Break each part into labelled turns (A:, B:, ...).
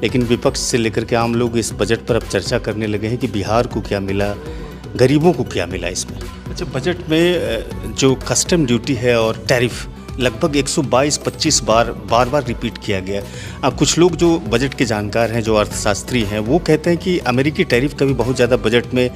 A: लेकिन विपक्ष से लेकर के आम लोग इस बजट पर अब चर्चा करने लगे हैं कि बिहार को क्या मिला, गरीबों को क्या मिला इसमें। अच्छा, बजट में जो कस्टम ड्यूटी है और टैरिफ लगभग 122-25 बार रिपीट किया गया। कुछ लोग जो बजट के जानकार हैं, जो अर्थशास्त्री हैं, वो कहते हैं कि अमेरिकी टैरिफ का भी बहुत ज़्यादा बजट में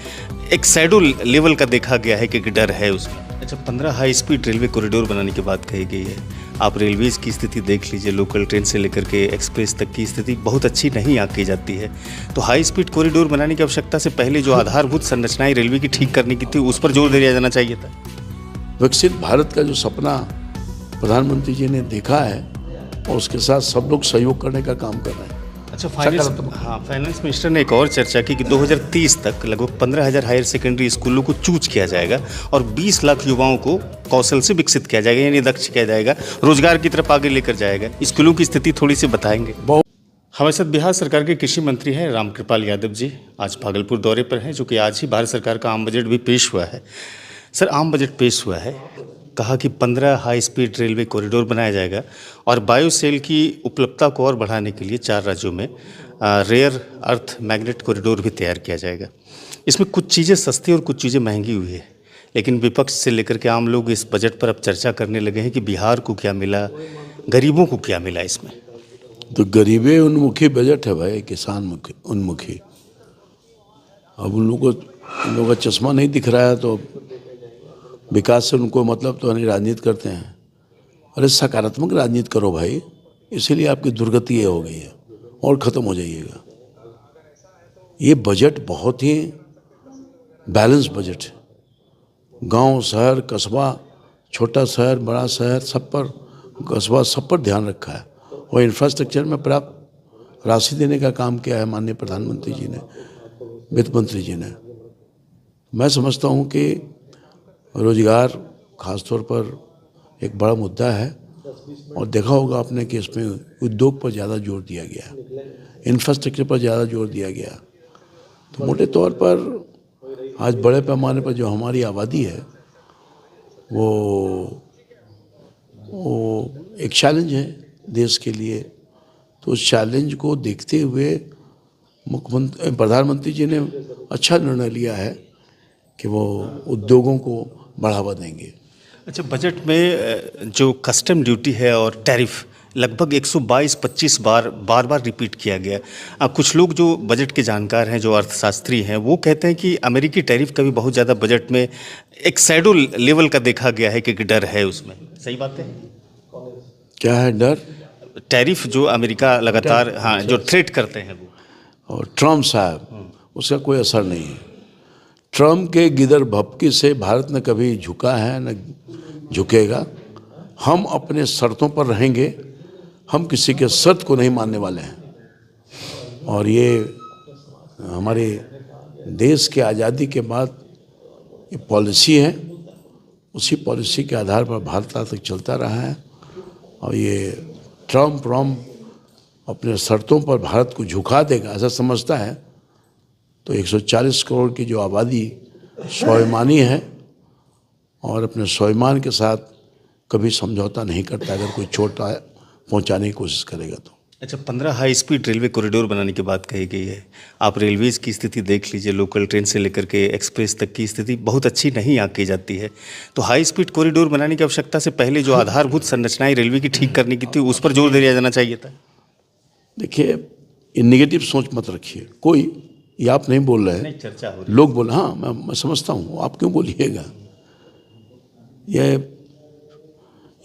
A: एक शैडो लेवल का देखा गया है कि डर है उसमें। अच्छा, 15 हाई स्पीड रेलवे कॉरिडोर बनाने की बात कही गई है। आप रेलवेज़ की स्थिति देख लीजिए, लोकल ट्रेन से लेकर के एक्सप्रेस तक की स्थिति बहुत अच्छी नहीं आकी जाती है। तो हाई स्पीड कॉरिडोर बनाने की आवश्यकता से पहले जो आधारभूत संरचनाएं रेलवे की ठीक करने की थी, उस पर जोर दिया जाना चाहिए था।
B: विकसित भारत का जो सपना प्रधानमंत्री जी ने देखा है और उसके साथ सब लोग सहयोग करने का काम कर रहे हैं।
A: अच्छा, फाइनेंस मिनिस्टर ने एक और चर्चा की कि 2030 तक लगभग 15,000 हायर सेकेंडरी स्कूलों को चूज किया जाएगा और 20 लाख युवाओं को कौशल से विकसित किया जाएगा, यानी दक्ष किया जाएगा, रोजगार की तरफ आगे लेकर जाएगा। स्कूलों की स्थिति थोड़ी सी बताएंगे। हमारे साथ बिहार सरकार के कृषि मंत्री हैं रामकृपाल यादव जी, आज भागलपुर दौरे पर हैं, जो कि आज ही भारत सरकार का आम बजट भी पेश हुआ है। सर, आम बजट पेश हुआ है, कहा कि 15 हाई स्पीड रेलवे कॉरिडोर बनाया जाएगा और बायोसेल की उपलब्धता को और बढ़ाने के लिए 4 राज्यों में रेयर अर्थ मैग्नेट कॉरिडोर भी तैयार किया जाएगा। इसमें कुछ चीज़ें सस्ती और कुछ चीज़ें महंगी हुई है, लेकिन विपक्ष से लेकर के आम लोग इस बजट पर अब चर्चा करने लगे हैं कि बिहार को क्या मिला, गरीबों को क्या मिला इसमें।
B: तो गरीबी उन्मुखी बजट है भाई, किसान उन्मुखी। अब उन लोगों का चश्मा नहीं दिख रहा है तो विकास से उनको मतलब तो नहीं, राजनीति करते हैं। अरे सकारात्मक राजनीति करो भाई, इसीलिए आपकी दुर्गति ये हो गई है और ख़त्म हो जाइएगा। ये बजट बहुत ही बैलेंस बजट है। गांव, शहर, कस्बा, छोटा शहर, बड़ा शहर, सब पर, कस्बा, सब पर ध्यान रखा है और इंफ्रास्ट्रक्चर में पर्याप्त राशि देने का काम किया है माननीय प्रधानमंत्री जी ने, वित्त मंत्री जी ने। मैं समझता हूँ कि रोजगार खासतौर पर एक बड़ा मुद्दा है और देखा होगा आपने कि इसमें उद्योग पर ज़्यादा जोर दिया गया, इंफ्रास्ट्रक्चर पर ज़्यादा जोर दिया गया। तो मोटे तौर पर आज बड़े पैमाने पर जो हमारी आबादी है वो एक चैलेंज है देश के लिए। तो उस चैलेंज को देखते हुए प्रधानमंत्री जी ने अच्छा निर्णय लिया है कि वो उद्योगों को बढ़ावा देंगे।
A: अच्छा, बजट में जो कस्टम ड्यूटी है और टैरिफ लगभग 122-25 बार रिपीट किया गया। कुछ लोग जो बजट के जानकार हैं, जो अर्थशास्त्री हैं, वो कहते हैं कि अमेरिकी टैरिफ का भी बहुत ज़्यादा बजट में एक शैडो लेवल का देखा गया है कि डर है उसमें। सही बात है?
B: क्या है डर?
A: टैरिफ जो अमेरिका लगातार जो थ्रेट करते हैं वो।
B: और ट्रम्प साहब, उसका कोई असर नहीं है। ट्रम्प के गिदर भपकी से भारत न कभी झुका है न झुकेगा। हम अपने शर्तों पर रहेंगे, हम किसी के शर्त को नहीं मानने वाले हैं। और ये हमारे देश के आज़ादी के बाद ये पॉलिसी है, उसी पॉलिसी के आधार पर भारत आज तक चलता रहा है। और ये ट्रम्प अपने शर्तों पर भारत को झुका देगा ऐसा समझता है तो 140 करोड़ की जो आबादी स्वाभिमानी है और अपने स्वाभिमान के साथ कभी समझौता नहीं करता अगर कोई चोट पहुंचाने की कोशिश करेगा तो।
A: अच्छा, 15 हाई स्पीड रेलवे कॉरिडोर बनाने की बात कही गई है। आप रेलवेज़ की स्थिति देख लीजिए, लोकल ट्रेन से लेकर के एक्सप्रेस तक की स्थिति बहुत अच्छी नहीं आकी जाती है। तो हाई स्पीड कॉरिडोर बनाने की आवश्यकता से पहले जो आधारभूत संरचनाएं रेलवे की ठीक करने की थी, उस पर जोर दिया जाना चाहिए था।
B: देखिए, ये निगेटिव सोच मत रखिए। कोई ये आप नहीं बोल रहे हैं,
A: चर्चा हो रही है।
B: लोग बोल, हाँ मैं समझता हूँ, आप क्यों बोलिएगा।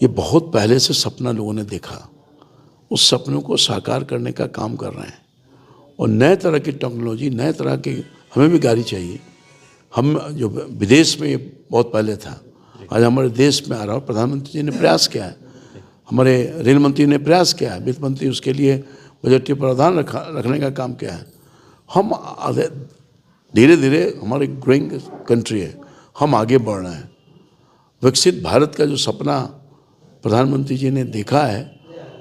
B: ये बहुत पहले से सपना लोगों ने देखा, उस सपनों को साकार करने का काम कर रहे हैं। और नए तरह की टेक्नोलॉजी, नए तरह की, हमें भी गाड़ी चाहिए। हम जो विदेश में ये बहुत पहले था, आज हमारे देश में आ रहा है। प्रधानमंत्री जी ने प्रयास किया है, हमारे रेल मंत्री ने प्रयास किया है, वित्त मंत्री उसके लिए बजटीय प्रावधान रखने का काम किया है। हम धीरे धीरे, हमारे ग्रोइंग कंट्री है, हम आगे बढ़ रहे हैं। विकसित भारत का जो सपना प्रधानमंत्री जी ने देखा है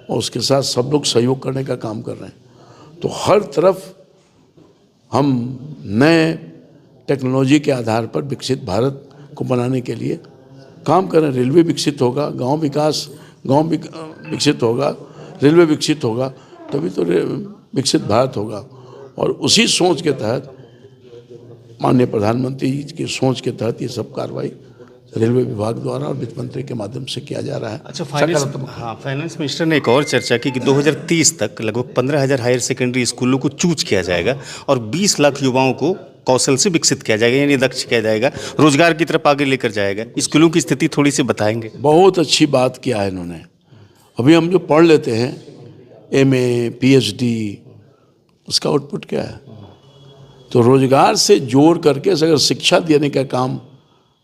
B: और उसके साथ सब लोग सहयोग करने का काम कर रहे हैं। तो हर तरफ हम नए टेक्नोलॉजी के आधार पर विकसित भारत को बनाने के लिए काम कर रहे हैं। रेलवे विकसित होगा, गांव विकसित होगा, रेलवे विकसित होगा, तभी तो विकसित भारत होगा। और उसी सोच के तहत माननीय प्रधानमंत्री जी की सोच के तहत ये सब कार्रवाई रेलवे विभाग द्वारा और वित्त मंत्री के माध्यम से किया जा रहा है।
A: अच्छा, फाइनेंस मिनिस्टर ने एक और चर्चा की कि 2030 तक लगभग 15,000 हायर सेकेंडरी स्कूलों को चूज किया जाएगा और 20 लाख युवाओं को कौशल से विकसित किया जाएगा, यानी दक्ष किया जाएगा, रोजगार की तरफ आगे लेकर जाएगा। स्कूलों की स्थिति थोड़ी सी बताएंगे।
B: बहुत अच्छी बात किया है इन्होंने। अभी हम जो पढ़ लेते हैं MA PhD, उसका आउटपुट क्या है? तो रोजगार से जोड़ करके अगर शिक्षा देने का काम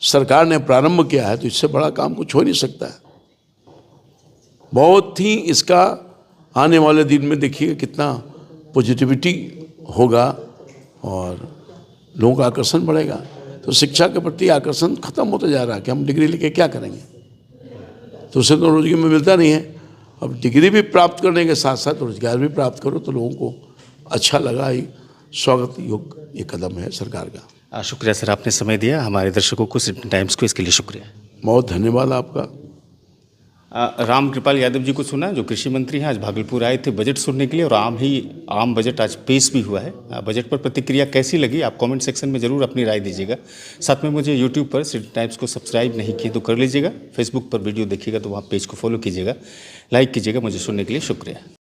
B: सरकार ने प्रारंभ किया है तो इससे बड़ा काम कुछ हो नहीं सकता है। बहुत ही इसका आने वाले दिन में देखिएगा कितना पॉजिटिविटी होगा और लोगों का आकर्षण बढ़ेगा। तो शिक्षा के प्रति आकर्षण खत्म होता जा रहा है कि हम डिग्री लेके क्या करेंगे, तो उससे तो रोजगार में मिलता नहीं है। अब डिग्री भी प्राप्त करने के साथ साथ रोजगार भी प्राप्त करो तो लोगों को अच्छा लगा। ही स्वागत योग्य ये कदम है सरकार का।
A: शुक्रिया सर, आपने समय दिया हमारे दर्शकों को, सिटी टाइम्स को, इसके लिए शुक्रिया।
B: बहुत धन्यवाद आपका।
A: राम कृपाल यादव जी को सुना, जो कृषि मंत्री हैं, आज भागलपुर आए थे बजट सुनने के लिए और आम बजट आज पेश भी हुआ है। बजट पर प्रतिक्रिया कैसी लगी आप कमेंट सेक्शन में ज़रूर अपनी राय दीजिएगा। साथ में मुझे यूट्यूब पर सिटी टाइम्स को सब्सक्राइब नहीं किए तो कर लीजिएगा, फेसबुक पर वीडियो देखिएगा तो वहाँ पेज को फॉलो कीजिएगा, लाइक कीजिएगा। मुझे सुनने के लिए शुक्रिया।